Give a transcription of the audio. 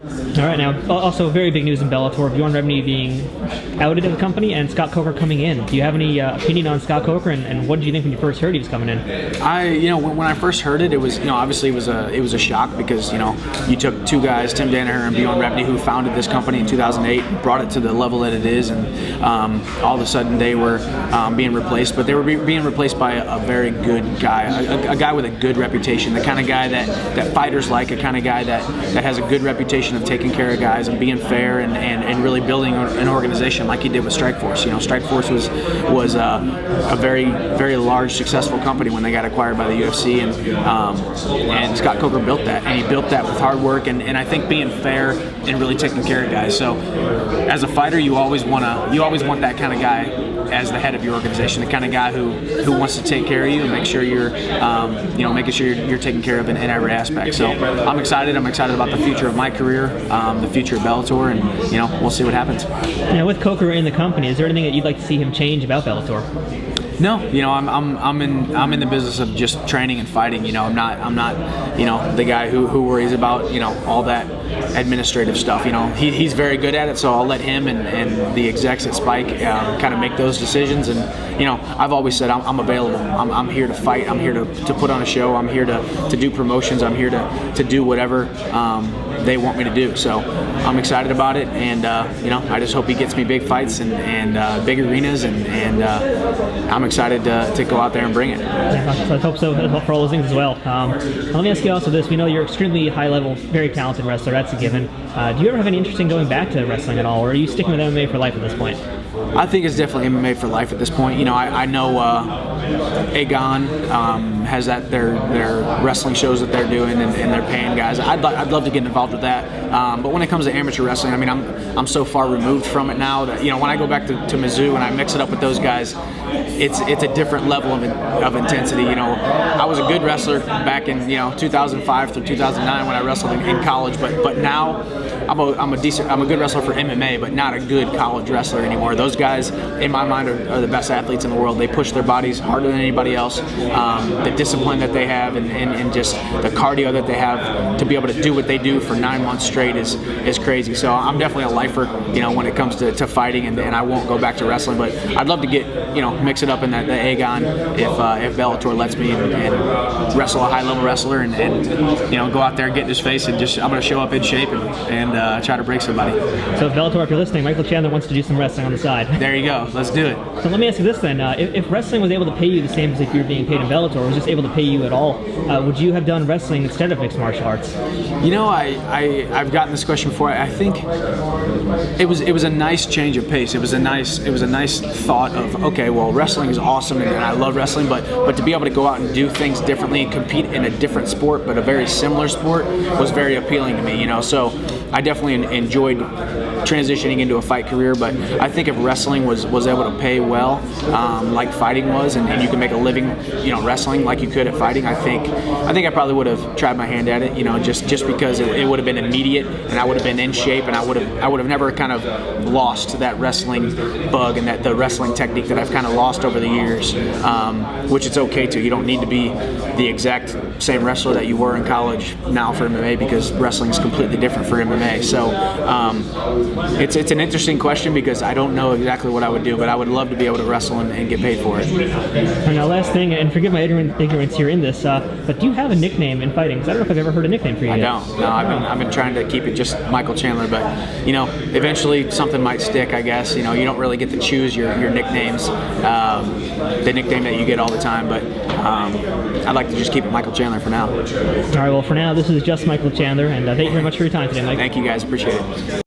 All right, now, also very big news in Bellator, Bjorn Rebney being outed of the company and Scott Coker coming in. Do you have any opinion on Scott Coker, and what did you think when you first heard he was coming in? When I first heard it, it was, obviously it was a shock because, you took two guys, Tim Danaher and Bjorn Rebney, who founded this company in 2008, brought it to the level that it is, and all of a sudden they were being replaced, but they were being replaced by a very good guy, a guy with a good reputation, the kind of guy that fighters like, a kind of guy that has a good reputation of taking care of guys and being fair and really building an organization like he did with Strikeforce. Strikeforce was a very, very large, successful company when they got acquired by the UFC, and Scott Coker built that, and he built that with hard work and I think being fair and really taking care of guys. So as a fighter, you always want that kind of guy as the head of your organization, the kind of guy who wants to take care of you and make sure you're making sure you're taken care of in every aspect. So I'm excited about the future of my career, the future of Bellator, and we'll see what happens. Now, with Coker in the company, is there anything that you'd like to see him change about Bellator? No, I'm in the business of just training and fighting. I'm not the guy who worries about all that administrative stuff. He's very good at it, so I'll let him and the execs at Spike kind of make those decisions. And I've always said I'm available. I'm here to fight. I'm here to put on a show. I'm here to do promotions. I'm here to do whatever they want me to do. So I'm excited about it, and I just hope he gets me big fights and big arenas, and I'm excited to go out there and bring it. Yeah, I hope so for all those things as well. Let me ask you also this. We know you're extremely high level, very talented wrestler. That's a given. Do you ever have any interest in going back to wrestling at all, or are you sticking with MMA for life at this point? I think it's definitely MMA for life at this point. I know Aegon has their wrestling shows that they're doing, and they're paying guys. I'd love to get involved with that. But when it comes to amateur wrestling, I'm so far removed from it now that when I go back to Mizzou and I mix it up with those guys, it's a different level of intensity. I was a good wrestler back in 2005 through 2009 when I wrestled in college, but now I'm a good wrestler for MMA, but not a good college wrestler anymore. Those guys, in my mind, are the best athletes in the world. They push their bodies harder than anybody else. The discipline that they have and just the cardio that they have to be able to do what they do for 9 months straight is crazy. So I'm definitely a lifer, when it comes to fighting, and I won't go back to wrestling. But I'd love to get, mix it up in the Aegon if Bellator lets me and wrestle a high-level wrestler and go out there and get in his face and I'm going to show up in shape and try to break somebody. So Bellator, if you're listening, Michael Chandler wants to do some wrestling on the side. There you go. Let's do it. So let me ask you this then. If wrestling was able to pay you the same as if you were being paid in Bellator, or was just able to pay you at all, would you have done wrestling instead of mixed martial arts? I've gotten this question before. I think it was a nice change of pace. It was a nice thought of, okay, well, wrestling is awesome and I love wrestling, but to be able to go out and do things differently and compete in a different sport but a very similar sport was very appealing to me. So I definitely enjoyed transitioning into a fight career, but I think if wrestling was able to pay well, like fighting was, and you can make a living, wrestling like you could at fighting, I think I probably would have tried my hand at it, just because it would have been immediate, and I would have been in shape, and I would have never kind of lost that wrestling bug and the wrestling technique that I've kind of lost over the years, which it's okay to. You don't need to be the exact same wrestler that you were in college now for MMA, because wrestling is completely different for MMA. So it's an interesting question because I don't know exactly what I would do, but I would love to be able to wrestle and get paid for it. And now, last thing, and forgive my ignorance here in this, but do you have a nickname in fighting? Because I don't know if I've ever heard a nickname for you. I don't. No, I've been trying to keep it just Michael Chandler, but eventually something might stick. I guess you don't really get to choose your nicknames, the nickname that you get all the time, but I'd like to just keep it Michael Chandler for now. All right. Well, for now, this is just Michael Chandler, and thank you very much for your time today, Mike. Thank you, guys. Appreciate it.